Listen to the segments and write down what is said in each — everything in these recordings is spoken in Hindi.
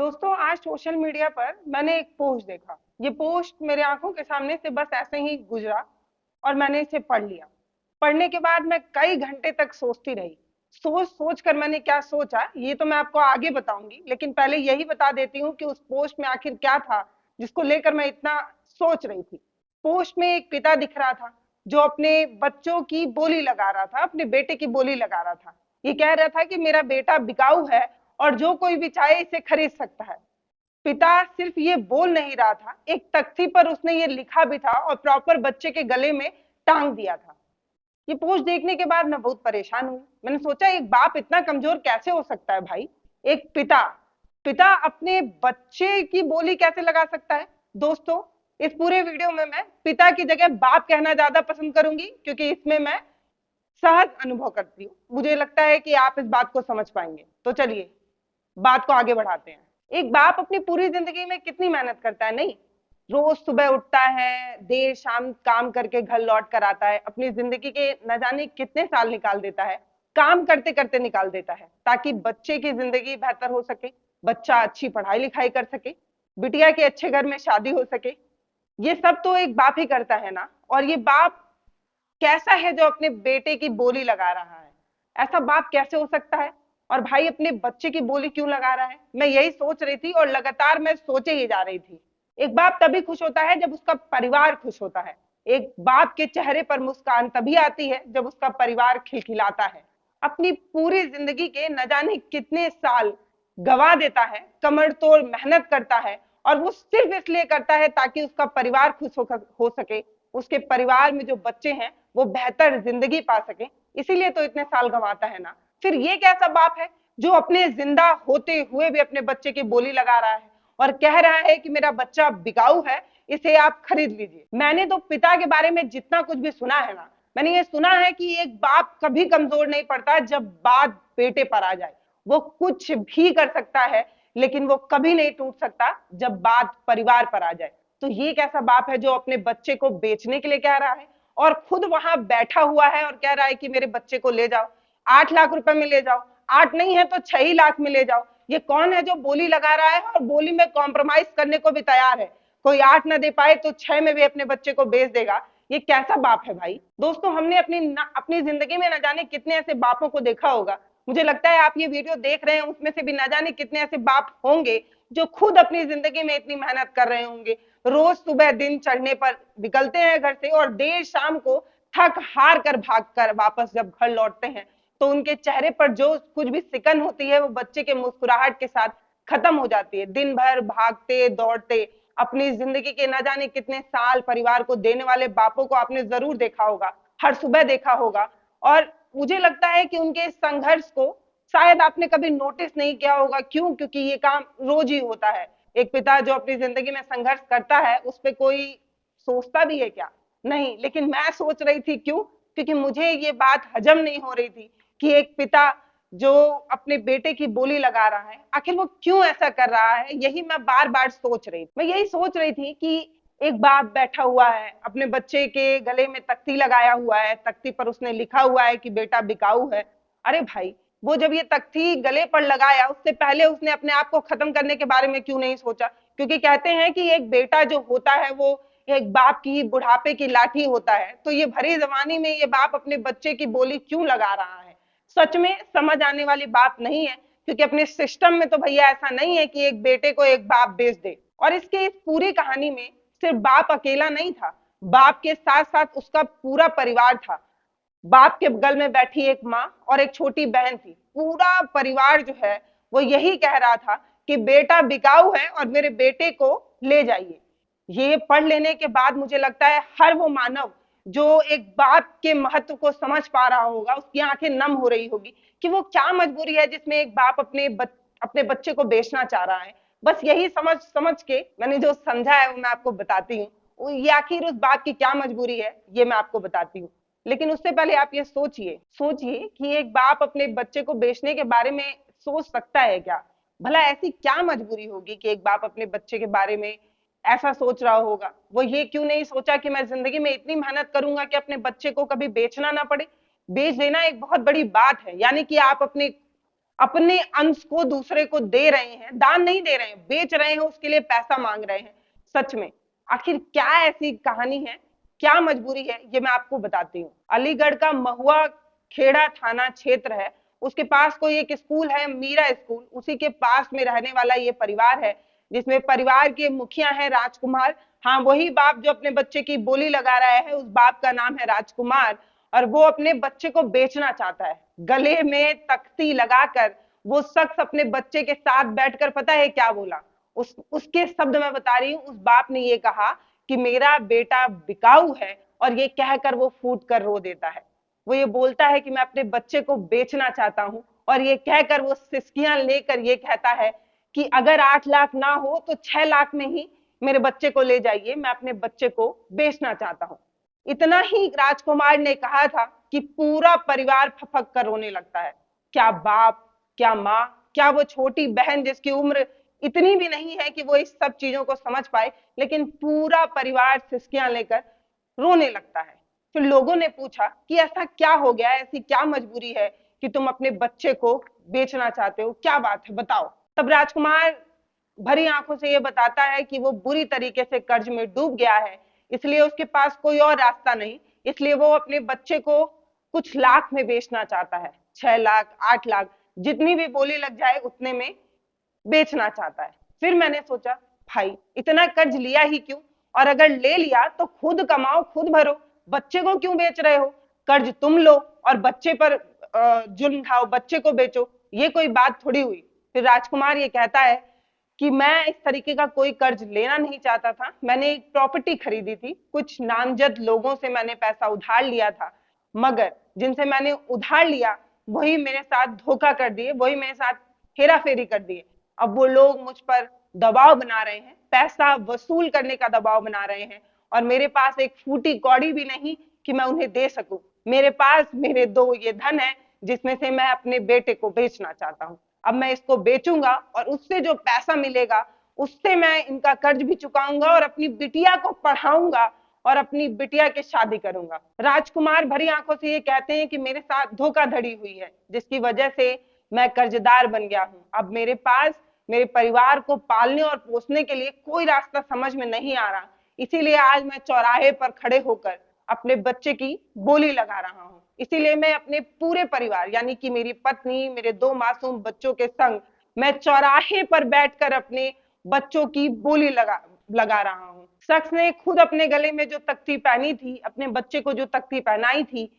दोस्तों, आज सोशल मीडिया पर मैंने एक पोस्ट देखा। ये पोस्ट मेरे आंखों के सामने से बस ऐसे ही गुजरा और मैंने इसे पढ़ लिया। पढ़ने के बाद मैं कई घंटे तक सोचती रही। सोच सोच कर मैंने क्या सोचा ये तो मैं आपको आगे बताऊंगी, लेकिन पहले यही बता देती हूँ कि उस पोस्ट में आखिर क्या था जिसको लेकर मैं इतना सोच रही थी। पोस्ट में एक पिता दिख रहा था जो अपने बच्चों की बोली लगा रहा था, अपने बेटे की बोली लगा रहा था। ये कह रहा था कि मेरा बेटा बिकाऊ है और जो कोई भी चाहे इसे खरीद सकता है। पिता सिर्फ ये बोल नहीं रहा था, एक तख्ती पर उसने ये लिखा भी था और प्रॉपर बच्चे के गले में टांग दिया था। ये पोस्ट देखने के बाद मैं बहुत परेशान हुई। मैंने सोचा एक बाप इतना कमजोर कैसे हो सकता है भाई। एक पिता पिता अपने बच्चे की बोली कैसे लगा सकता है। दोस्तों, इस पूरे वीडियो में मैं पिता की जगह बाप कहना ज्यादा पसंद करूंगी, क्योंकि इसमें मैं सहज अनुभव करती हूँ। मुझे लगता है कि आप इस बात को समझ पाएंगे। तो चलिए बात को आगे बढ़ाते हैं। एक बाप अपनी पूरी जिंदगी में कितनी मेहनत करता है, नहीं? रोज सुबह उठता है, देर शाम काम करके घर लौट कर आता है, अपनी जिंदगी के न जाने कितने साल निकाल देता है, काम करते करते निकाल देता है ताकि बच्चे की जिंदगी बेहतर हो सके, बच्चा अच्छी पढ़ाई लिखाई कर सके, बिटिया के अच्छे घर में शादी हो सके। ये सब तो एक बाप ही करता है ना। और ये बाप कैसा है जो अपने बेटे की बोली लगा रहा है? ऐसा बाप कैसे हो सकता है? और भाई अपने बच्चे की बोली क्यों लगा रहा है? मैं यही सोच रही थी और लगातार मैं सोचे ही जा रही थी। एक बाप तभी खुश होता है जब उसका परिवार खुश होता है। एक बाप के चेहरे पर मुस्कान तभी आती है जब उसका परिवार खिलखिलाता है। अपनी पूरी जिंदगी के न जाने कितने साल गवा देता है, कमर तोड़ मेहनत करता है, और वो सिर्फ इसलिए करता है ताकि उसका परिवार खुश हो सके, उसके परिवार में जो बच्चे हैं वो बेहतर जिंदगी पा सके। इसीलिए तो इतने साल गंवाता है ना। फिर ये कैसा बाप है जो अपने जिंदा होते हुए भी अपने बच्चे की बोली लगा रहा है और कह रहा है कि मेरा बच्चा बिकाऊ है, इसे आप खरीद लीजिए। मैंने तो पिता के बारे में जितना कुछ भी सुना है ना, मैंने ये सुना है कि एक बाप कभी कमजोर नहीं पड़ता जब बात बेटे पर आ जाए। वो कुछ भी कर सकता है, लेकिन वो कभी नहीं टूट सकता जब बात परिवार पर आ जाए। तो ये कैसा बाप है जो अपने बच्चे को बेचने के लिए कह रहा है और खुद वहां बैठा हुआ है और कह रहा है कि मेरे बच्चे को ले जाओ, 8 लाख रुपए में ले जाओ, 8 नहीं है तो 6 ही लाख में ले जाओ। ये कौन है जो बोली लगा रहा है और बोली में कॉम्प्रोमाइज करने को भी तैयार है? कोई 8 ना दे पाए तो 6 में भी अपने बच्चे को बेच देगा। ये कैसा बाप है भाई? दोस्तों, हमने अपनी जिंदगी में न जाने कितने ऐसे बापों को देखा होगा। मुझे लगता है आप ये वीडियो देख रहे हैं, उसमें से भी न जाने कितने ऐसे बाप होंगे जो खुद अपनी जिंदगी में इतनी मेहनत कर रहे होंगे। रोज सुबह दिन चढ़ने पर निकलते हैं घर से और देर शाम को थक हार कर भाग कर वापस जब घर लौटते हैं तो उनके चेहरे पर जो कुछ भी सिकन होती है वो बच्चे के मुस्कुराहट के साथ खत्म हो जाती है। दिन भर भागते दौड़ते अपनी जिंदगी के न जाने कितने साल परिवार को देने वाले बापों को आपने जरूर देखा होगा, हर सुबह देखा होगा। और मुझे लगता है कि उनके इस संघर्ष को शायद आपने कभी नोटिस नहीं किया होगा। क्यों? क्योंकि ये काम रोज ही होता है। एक पिता जो अपनी जिंदगी में संघर्ष करता है उस पर कोई सोचता भी है क्या? नहीं। लेकिन मैं सोच रही थी। क्यों? क्योंकि मुझे ये बात हजम नहीं हो रही थी कि एक पिता जो अपने बेटे की बोली लगा रहा है, आखिर वो क्यों ऐसा कर रहा है? यही मैं बार बार सोच रही थी। मैं यही सोच रही थी कि एक बाप बैठा हुआ है, अपने बच्चे के गले में तख्ती लगाया हुआ है, तख्ती पर उसने लिखा हुआ है कि बेटा बिकाऊ है। अरे भाई, वो जब ये तख्ती गले पर लगाया उससे पहले उसने अपने आप को खत्म करने के बारे में क्यों नहीं सोचा? क्योंकि कहते हैं कि एक बेटा जो होता है वो एक बाप की बुढ़ापे की लाठी होता है। तो ये भरी जवानी में ये बाप अपने बच्चे की बोली क्यों लगा रहा है? सच में समझ आने वाली बात नहीं है, क्योंकि अपने सिस्टम में तो भैया ऐसा नहीं है कि एक बेटे को एक बाप बेच दे। और इसके इस पूरी कहानी में सिर्फ बाप अकेला नहीं था, बाप के साथ साथ उसका पूरा परिवार था। बाप के बगल में बैठी एक माँ और एक छोटी बहन थी। पूरा परिवार जो है वो यही कह रहा था कि बेटा बिकाऊ है और मेरे बेटे को ले जाइए। ये पढ़ लेने के बाद मुझे लगता है हर वो मानव जो एक बाप के महत्व को समझ पा रहा होगा उसकी आंखें नम हो रही होगी कि वो क्या मजबूरी है जिसमें एक बाप अपने बच्चे को बेचना चाह रहा है। बस यही समझ समझ के मैंने जो समझा है वो मैं आपको बताती हूँ। ये आखिर उस बाप की क्या मजबूरी है ये मैं आपको बताती हूँ। लेकिन उससे पहले आप ये सोचिए सोचिए कि एक बाप अपने बच्चे को बेचने के बारे में सोच सकता है क्या? भला ऐसी क्या मजबूरी होगी कि एक बाप अपने बच्चे के बारे में ऐसा सोच रहा होगा? वो ये क्यों नहीं सोचा कि मैं जिंदगी में इतनी मेहनत करूंगा कि अपने बच्चे को कभी बेचना ना पड़े? बेच देना एक बहुत बड़ी बात है, यानी कि आप अपने अपने अंश को दूसरे को दे रहे हैं, दान नहीं दे रहे हैं, बेच रहे हैं, उसके लिए पैसा मांग रहे हैं। सच में आखिर क्या ऐसी कहानी है, क्या मजबूरी है, ये मैं आपको बताती हूँ। अलीगढ़ का महुआ खेड़ा थाना क्षेत्र है, उसके पास कोई एक स्कूल है, मीरा स्कूल, उसी के पास में रहने वाला ये परिवार है, जिसमें परिवार के मुखिया है राजकुमार। हाँ, वही बाप जो अपने बच्चे की बोली लगा रहा है, उस बाप का नाम है राजकुमार, और वो अपने बच्चे को बेचना चाहता है। गले में तख्ती लगाकर वो शख्स अपने बच्चे के साथ बैठकर पता है क्या बोला, उसके शब्द मैं बता रही हूँ, उस बाप ने ये कहा कि मेरा बेटा बिकाऊ है, और ये कहकर वो फूट कर रो देता है। वो ये बोलता है कि मैं अपने बच्चे को बेचना चाहता हूँ, और ये कहकर वो सिसकियां लेकर ये कहता है कि अगर 8 लाख ना हो तो 6 लाख में ही मेरे बच्चे को ले जाइए, मैं अपने बच्चे को बेचना चाहता हूँ। इतना ही राजकुमार ने कहा था कि पूरा परिवार फपक कर रोने लगता है। क्या बाप, क्या माँ, क्या वो छोटी बहन जिसकी उम्र इतनी भी नहीं है कि वो इस सब चीजों को समझ पाए, लेकिन पूरा परिवार सिसकियां लेकर रोने लगता है। फिर लोगों ने पूछा कि ऐसा क्या हो गया, ऐसी क्या मजबूरी है कि तुम अपने बच्चे को बेचना चाहते हो, क्या बात है, बताओ। तब राजकुमार भरी आंखों से ये बताता है कि वो बुरी तरीके से कर्ज में डूब गया है, इसलिए उसके पास कोई और रास्ता नहीं, इसलिए वो अपने बच्चे को कुछ लाख में बेचना चाहता है। 6 लाख, 8 लाख, जितनी भी बोली लग जाए उतने में बेचना चाहता है। फिर मैंने सोचा, भाई इतना कर्ज लिया ही क्यों, और अगर ले लिया तो खुद कमाओ खुद भरो, बच्चे को क्यों बेच रहे हो। कर्ज तुम लो और बच्चे पर जुल्म ढाओ, बच्चे को बेचो, ये कोई बात थोड़ी हुई। फिर राजकुमार ये कहता है कि मैं इस तरीके का कोई कर्ज लेना नहीं चाहता था, मैंने एक प्रॉपर्टी खरीदी थी, कुछ नामजद लोगों से मैंने पैसा उधार लिया था, मगर जिनसे मैंने उधार लिया वही मेरे साथ धोखा कर दिए, वही मेरे साथ हेरा फेरी कर दिए। अब वो लोग मुझ पर दबाव बना रहे हैं, पैसा वसूल करने का दबाव बना रहे हैं, और मेरे पास एक फूटी कौड़ी भी नहीं कि मैं उन्हें दे सकूं। मेरे पास मेरे दो ये धन है जिसमें से मैं अपने बेटे को बेचना चाहता हूं। अब मैं इसको बेचूंगा और उससे जो पैसा मिलेगा उससे मैं इनका कर्ज भी चुकाऊंगा और अपनी बिटिया को पढ़ाऊंगा और अपनी बिटिया की शादी करूंगा। राजकुमार भरी आंखों से ये कहते हैं कि मेरे साथ धोखाधड़ी हुई है, जिसकी वजह से मैं कर्जदार बन गया हूं। अब मेरे पास मेरे परिवार को पालने और पोसने के लिए कोई रास्ता समझ में नहीं आ रहा, इसीलिए आज मैं चौराहे पर खड़े होकर अपने बच्चे की बोली लगा रहा हूँ। इसीलिए मैं अपने पूरे परिवार यानी कि मेरी पत्नी, मेरे दो मासूम बच्चों के संग मैं चौराहे पर बैठकर अपने बच्चों की बोली लगा लगा रहा हूँ। शख्स ने खुद अपने गले में जो तख्ती पहनी थी, अपने बच्चे को जो तख्ती पहनाई थी,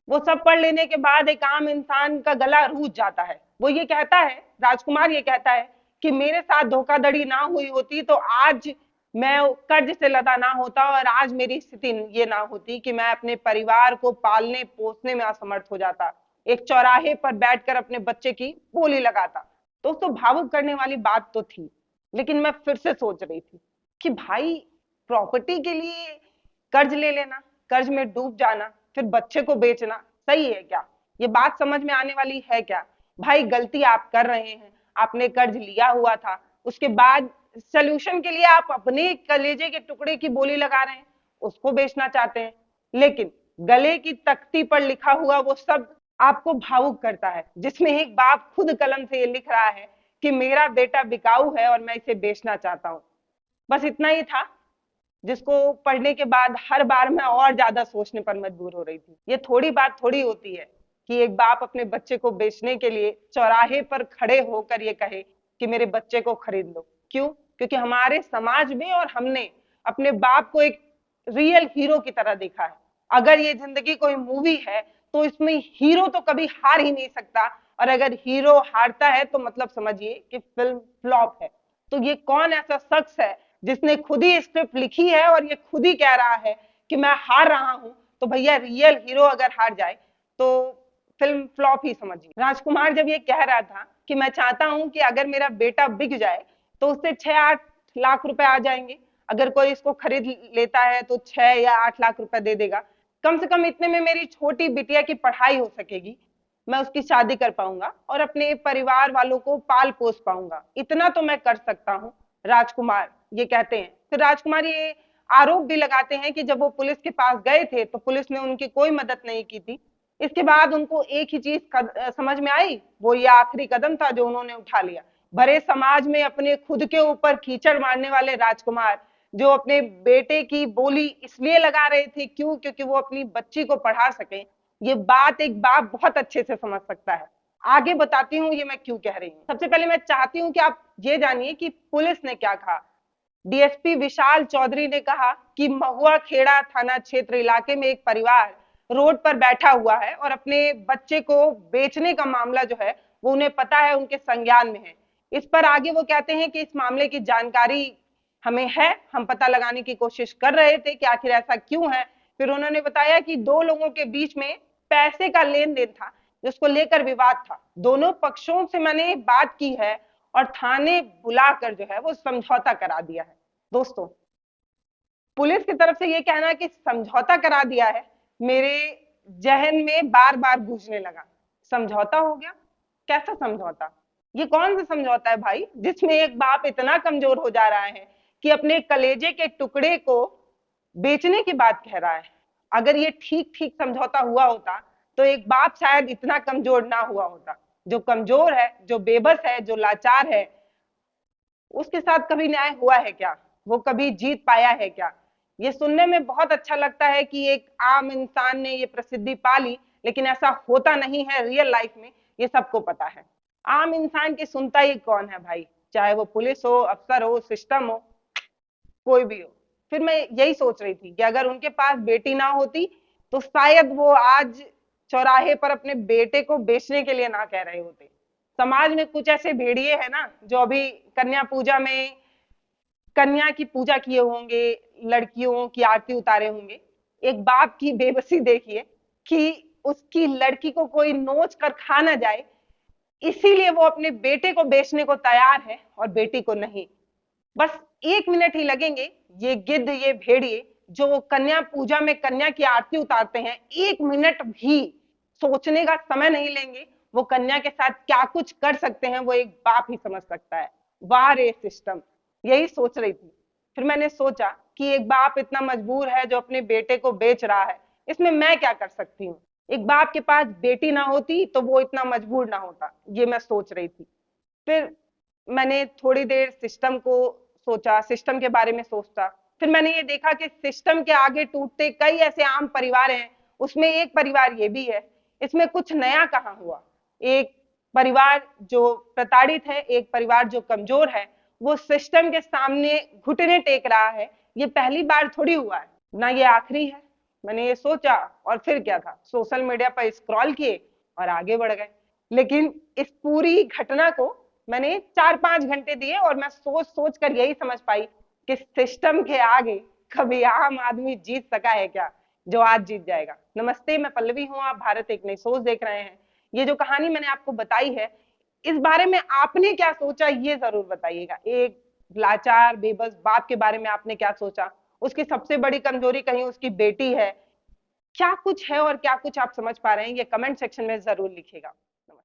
वो सब पढ़ लेने के बाद एक आम इंसान का गला रूठ जाता है। वो ये कहता है, राजकुमार ये कहता है कि मेरे साथ धोखाधड़ी ना हुई होती तो आज मैं कर्ज से लदा ना होता, और आज मेरी स्थिति ये ना होती कि मैं अपने परिवार को पालने पोसने में असमर्थ हो जाता, एक चौराहे पर बैठकर अपने बच्चे की बोली लगाता। दोस्तों, भावुक करने वाली बात तो थी, लेकिन मैं फिर से सोच रही थी कि भाई प्रॉपर्टी के लिए कर्ज ले लेना, कर्ज में डूब जाना, फिर बच्चे को बेचना सही है क्या? ये बात समझ में आने वाली है क्या? भाई गलती आप कर रहे हैं, आपने कर्ज लिया हुआ था, उसके बाद सोल्यूशन के लिए आप अपने कलेजे के टुकड़े की बोली लगा रहे हैं, उसको बेचना चाहते हैं, लेकिन गले की तख्ती पर लिखा हुआ वो शब्द आपको भावुक करता है, जिसमें एक बाप खुद कलम से ये लिख रहा है कि मेरा बेटा बिकाऊ है और मैं इसे बेचना चाहता हूं। बस इतना ही था, जिसको पढ़ने के बाद हर बार मैं और ज्यादा सोचने पर मजबूर हो रही थी। ये थोड़ी बात थोड़ी होती है कि एक बाप अपने बच्चे को बेचने के लिए चौराहे पर खड़े होकर ये कहे कि मेरे बच्चे को खरीद लो। क्यों? क्योंकि हमारे समाज में और हमने अपने बाप को एक रियल हीरो की तरह देखा है। अगर ये जिंदगी कोई मूवी है तो इसमें हीरो तो कभी हार ही नहीं सकता, और अगर हीरो हारता है तो मतलब समझिए कि फिल्म फ्लॉप है। तो ये कौन ऐसा शख्स है जिसने खुद ही स्क्रिप्ट लिखी है और ये खुद ही कह रहा है कि मैं हार रहा हूं? तो भैया रियल हीरो अगर हार जाए तो फिल्म फ्लॉप ही समझिए। राजकुमार जब ये कह रहा था कि मैं चाहता हूं कि अगर मेरा बेटा बिक जाए तो उससे 6-8 लाख रुपए आ जाएंगे, अगर कोई इसको खरीद लेता है तो 6 या 8 लाख रुपए दे देगा, कम से कम इतने में मेरी छोटी बिटिया की पढ़ाई हो सकेगी, मैं उसकी शादी कर पाऊंगा और अपने परिवार वालों को पाल पोस पाऊंगा, इतना तो मैं कर सकता हूँ। राजकुमार ये कहते हैं। फिर राजकुमार ये आरोप भी लगाते हैं कि जब वो पुलिस के पास गए थे तो पुलिस ने उनकी कोई मदद नहीं की थी, इसके बाद उनको एक ही चीज समझ में आई, वो ये आखिरी कदम था जो उन्होंने उठा लिया। भरे समाज में अपने खुद के ऊपर कीचड़ मारने वाले राजकुमार, जो अपने बेटे की बोली इसलिए लगा रहे थे, क्यों? क्योंकि वो अपनी बच्ची को पढ़ा सके। ये बात एक बाप बहुत अच्छे से समझ सकता है। आगे बताती हूँ ये मैं क्यों कह रही हूँ। सबसे पहले मैं चाहती हूँ कि आप ये जानिए कि पुलिस ने क्या कहा। डीएसपी विशाल चौधरी ने कहा कि महुआ खेड़ा थाना क्षेत्र इलाके में एक परिवार रोड पर बैठा हुआ है और अपने बच्चे को बेचने का मामला जो है वो उन्हें पता है, उनके संज्ञान में है। इस पर आगे वो कहते हैं कि इस मामले की जानकारी हमें है, हम पता लगाने की कोशिश कर रहे थे कि आखिर ऐसा क्यों है। फिर उन्होंने बताया कि दो लोगों के बीच में पैसे का लेन देन था जिसको लेकर विवाद था। दोनों पक्षों से मैंने बात की है और थाने बुलाकर जो है वो समझौता करा दिया है। दोस्तों, पुलिस की तरफ से ये कहना कि समझौता करा दिया है, मेरे जहन में बार बार गूंजने लगा। समझौता हो गया? कैसा समझौता? ये कौन सा समझौता है भाई, जिसमें एक बाप इतना कमजोर हो जा रहा है कि अपने कलेजे के टुकड़े को बेचने की बात कह रहा है? अगर ये ठीक ठीक समझौता हुआ होता तो एक बाप शायद इतना कमजोर ना हुआ होता। जो कमजोर है, जो बेबस है, जो लाचार है, उसके साथ कभी न्याय हुआ है क्या? वो कभी जीत पाया है क्या? ये सुनने में बहुत अच्छा लगता है कि एक आम इंसान ने ये प्रसिद्धि पा ली, लेकिन ऐसा होता नहीं है रियल लाइफ में, ये सबको पता है। आम इंसान की सुनता ही कौन है भाई, चाहे वो पुलिस हो, अफसर हो, सिस्टम हो, कोई भी हो। फिर मैं यही सोच रही थी कि अगर उनके पास बेटी ना होती तो शायद वो आज चौराहे पर अपने बेटे को बेचने के लिए ना कह रहे होते। समाज में कुछ ऐसे भेड़िए हैं ना जो अभी कन्या पूजा में कन्या की पूजा किए होंगे, लड़कियों की आरती उतारे होंगे। एक बाप की बेबसी देखिए कि उसकी लड़की को कोई नोच कर खा ना जाए, इसीलिए वो अपने बेटे को बेचने को तैयार है और बेटी को नहीं। बस 1 मिनट ही लगेंगे, ये गिद्ध, ये भेड़िए जो कन्या पूजा में कन्या की आरती उतारते हैं, 1 मिनट भी सोचने का समय नहीं लेंगे। वो कन्या के साथ क्या कुछ कर सकते हैं वो एक बाप ही समझ सकता है। वाह रे सिस्टम, यही सोच रही थी। फिर मैंने सोचा कि एक बाप इतना मजबूर है जो अपने बेटे को बेच रहा है, इसमें मैं क्या कर सकती हूँ? एक बाप के पास बेटी ना होती तो वो इतना मजबूर ना होता, ये मैं सोच रही थी। फिर मैंने थोड़ी देर सिस्टम को सोचा, सिस्टम के बारे में सोचा। फिर मैंने ये देखा कि सिस्टम के आगे टूटते कई ऐसे आम परिवार हैं, उसमें एक परिवार ये भी है। इसमें कुछ नया कहाँ हुआ? एक परिवार जो प्रताड़ित है, एक परिवार जो कमजोर है, वो सिस्टम के सामने घुटने टेक रहा है। ये पहली बार थोड़ी हुआ है, ना ये आखिरी है। मैंने ये सोचा और फिर क्या था, सोशल मीडिया पर स्क्रॉल किए और आगे बढ़ गए। लेकिन इस पूरी घटना को मैंने 4-5 घंटे दिए और मैं सोच सोच कर यही समझ पाई कि सिस्टम के आगे कभी आम आदमी जीत सका है क्या, जो आज जीत जाएगा। नमस्ते, मैं पल्लवी हूँ, आप भारत एक नई सोच देख रहे हैं। ये जो कहानी मैंने आपको बताई है, इस बारे में आपने क्या सोचा ये जरूर बताइएगा। एक लाचार बेबस बाप के बारे में आपने क्या सोचा? उसकी सबसे बड़ी कमजोरी कहीं उसकी बेटी है? क्या कुछ है और क्या कुछ आप समझ पा रहे हैं, ये कमेंट सेक्शन में जरूर लिखिएगा।